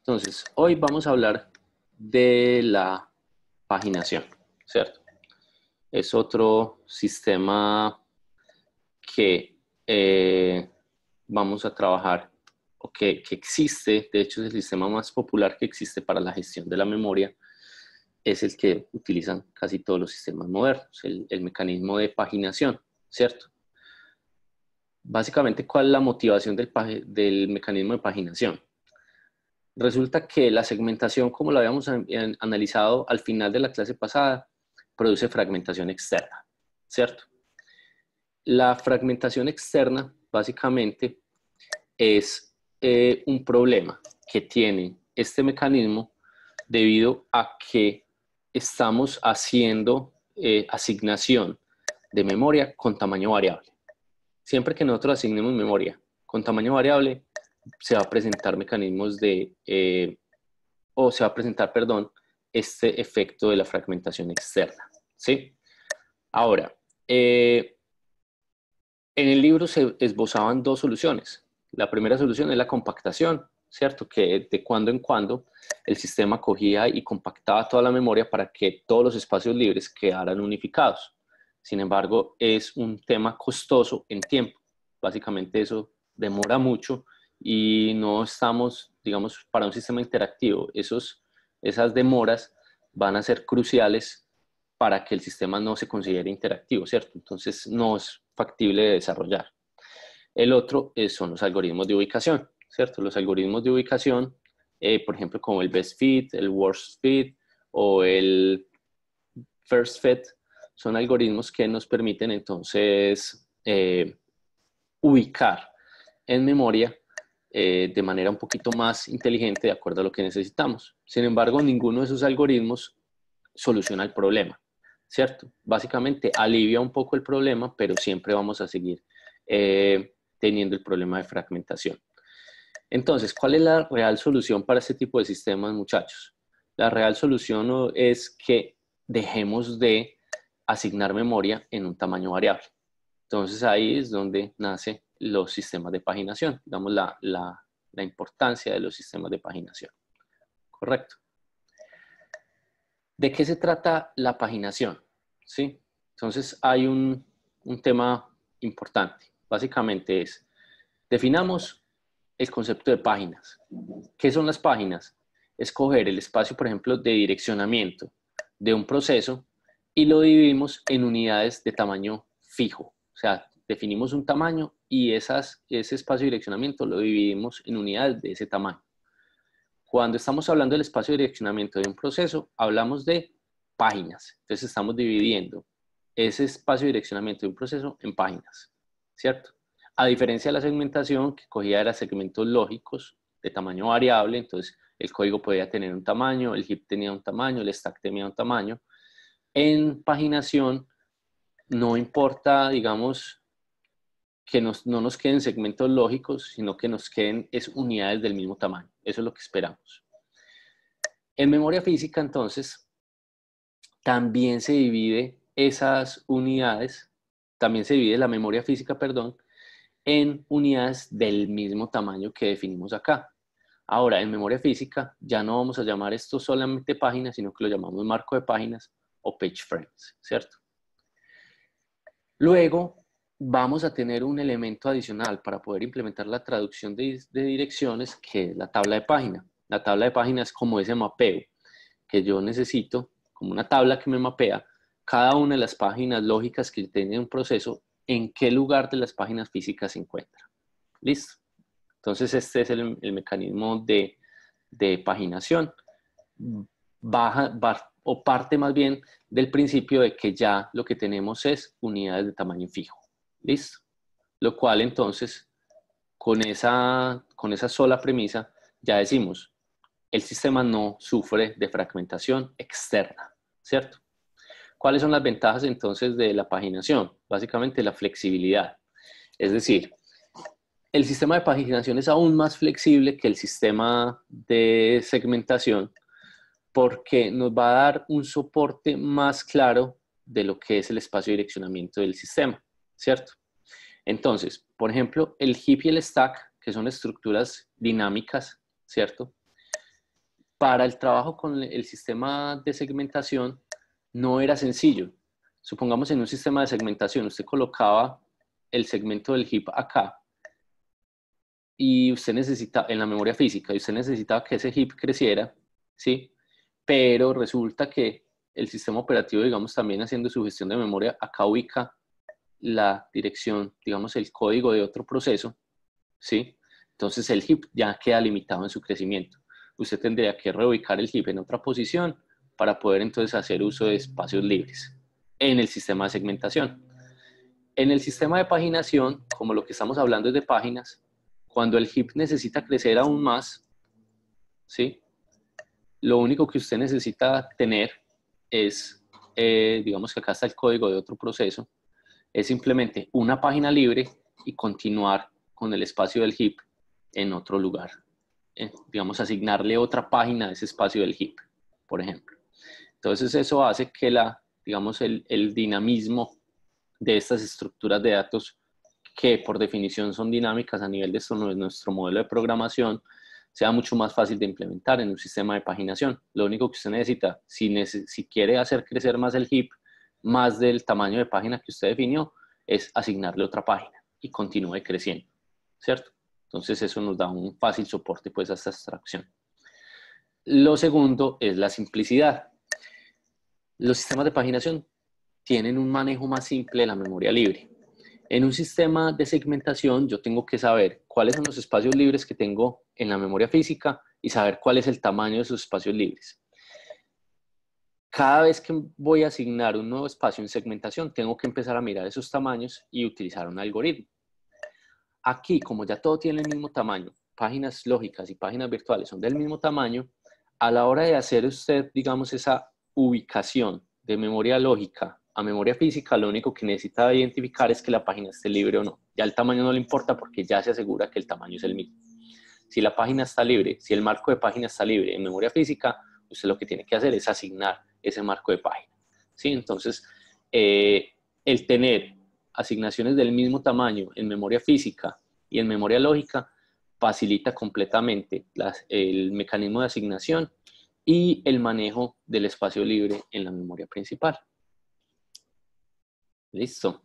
Entonces, hoy vamos a hablar de la paginación, ¿cierto? Es otro sistema que vamos a trabajar, o que existe, de hecho es el sistema más popular que existe para la gestión de la memoria, es el que utilizan casi todos los sistemas modernos, el mecanismo de paginación, ¿cierto? Básicamente, ¿cuál es la motivación del mecanismo de paginación? Resulta que la segmentación, como lo habíamos analizado al final de la clase pasada, produce fragmentación externa, ¿cierto? La fragmentación externa, básicamente, es un problema que tiene este mecanismo debido a que estamos haciendo asignación de memoria con tamaño variable. Siempre que nosotros asignemos memoria con tamaño variable, se va a presentar mecanismos perdón, este efecto de la fragmentación externa, ¿sí? Ahora, en el libro se esbozaban dos soluciones. La primera solución es la compactación, ¿cierto? Que de cuando en cuando el sistema cogía y compactaba toda la memoria para que todos los espacios libres quedaran unificados. Sin embargo, es un tema costoso en tiempo. Básicamente eso demora mucho y no estamos, digamos, para un sistema interactivo. Esas demoras van a ser cruciales para que el sistema no se considere interactivo, ¿cierto? Entonces no es factible de desarrollar. El otro son los algoritmos de ubicación, ¿cierto? Los algoritmos de ubicación, por ejemplo, como el best fit, el worst fit o el first fit, son algoritmos que nos permiten entonces ubicar en memoria de manera un poquito más inteligente de acuerdo a lo que necesitamos. Sin embargo, ninguno de esos algoritmos soluciona el problema, ¿cierto? Básicamente alivia un poco el problema, pero siempre vamos a seguir teniendo el problema de fragmentación. Entonces, ¿cuál es la real solución para este tipo de sistemas, muchachos? La real solución es que dejemos de asignar memoria en un tamaño variable. Entonces, ahí es donde nacen los sistemas de paginación, digamos la importancia de los sistemas de paginación. Correcto. ¿De qué se trata la paginación? ¿Sí? Entonces, hay un tema importante. Básicamente definamos el concepto de páginas. ¿Qué son las páginas? Escoger el espacio, por ejemplo, de direccionamiento de un proceso y lo dividimos en unidades de tamaño fijo. O sea, definimos un tamaño y ese espacio de direccionamiento lo dividimos en unidades de ese tamaño. Cuando estamos hablando del espacio de direccionamiento de un proceso, hablamos de páginas. Entonces estamos dividiendo ese espacio de direccionamiento de un proceso en páginas, ¿cierto? A diferencia de la segmentación, que cogía era segmentos lógicos de tamaño variable, entonces el código podía tener un tamaño, el heap tenía un tamaño, el stack tenía un tamaño. En paginación no importa, digamos, que no nos queden segmentos lógicos, sino que nos queden unidades del mismo tamaño. Eso es lo que esperamos. En memoria física, entonces, también se divide esas unidades, también se divide la memoria física, perdón, en unidades del mismo tamaño que definimos acá. Ahora, en memoria física, ya no vamos a llamar esto solamente páginas, sino que lo llamamos marco de páginas o page frames, ¿cierto? Luego, vamos a tener un elemento adicional para poder implementar la traducción de direcciones, que es la tabla de página. La tabla de página es como ese mapeo que yo necesito, como una tabla que me mapea cada una de las páginas lógicas que tiene un proceso, en qué lugar de las páginas físicas se encuentra. ¿Listo? Entonces, este es el mecanismo de paginación. Parte más bien del principio de que ya lo que tenemos es unidades de tamaño fijo. ¿Listo? Lo cual entonces, con esa sola premisa, ya decimos, el sistema no sufre de fragmentación externa, ¿cierto? ¿Cuáles son las ventajas entonces de la paginación? Básicamente la flexibilidad. Es decir, el sistema de paginación es aún más flexible que el sistema de segmentación porque nos va a dar un soporte más claro de lo que es el espacio de direccionamiento del sistema, ¿cierto? Entonces, por ejemplo, el heap y el stack, que son estructuras dinámicas, ¿cierto? para el trabajo con el sistema de segmentación no era sencillo. Supongamos en un sistema de segmentación, usted colocaba el segmento del heap acá y usted necesita, en la memoria física, y usted necesitaba que ese heap creciera, ¿sí? Pero resulta que el sistema operativo, digamos, también haciendo su gestión de memoria, acá ubica la dirección, digamos, el código de otro proceso, ¿sí? Entonces el heap ya queda limitado en su crecimiento. Usted tendría que reubicar el heap en otra posición para poder entonces hacer uso de espacios libres en el sistema de segmentación. En el sistema de paginación, como lo que estamos hablando es de páginas, cuando el heap necesita crecer aún más, ¿sí? Lo único que usted necesita tener es, digamos que acá está el código de otro proceso, es simplemente una página libre y continuar con el espacio del heap en otro lugar. Digamos, asignarle otra página a ese espacio del heap, por ejemplo. Entonces eso hace que digamos, el dinamismo de estas estructuras de datos, que por definición son dinámicas a nivel de nuestro modelo de programación, sea mucho más fácil de implementar en un sistema de paginación. Lo único que usted necesita, si quiere hacer crecer más el heap, más del tamaño de página que usted definió, es asignarle otra página y continúe creciendo, ¿cierto? Entonces eso nos da un fácil soporte pues a esta abstracción. Lo segundo es la simplicidad. Los sistemas de paginación tienen un manejo más simple de la memoria libre. En un sistema de segmentación yo tengo que saber cuáles son los espacios libres que tengo en la memoria física y saber cuál es el tamaño de esos espacios libres. Cada vez que voy a asignar un nuevo espacio en segmentación, tengo que empezar a mirar esos tamaños y utilizar un algoritmo. Aquí, como ya todo tiene el mismo tamaño, páginas lógicas y páginas virtuales son del mismo tamaño, a la hora de hacer usted, digamos, esa ubicación de memoria lógica a memoria física, lo único que necesita identificar es que la página esté libre o no. Ya el tamaño no le importa porque ya se asegura que el tamaño es el mismo. Si la página está libre, si el marco de página está libre en memoria física, usted lo que tiene que hacer es asignar ese marco de página, ¿sí? Entonces, el tener asignaciones del mismo tamaño en memoria física y en memoria lógica facilita completamente el mecanismo de asignación y el manejo del espacio libre en la memoria principal. Listo.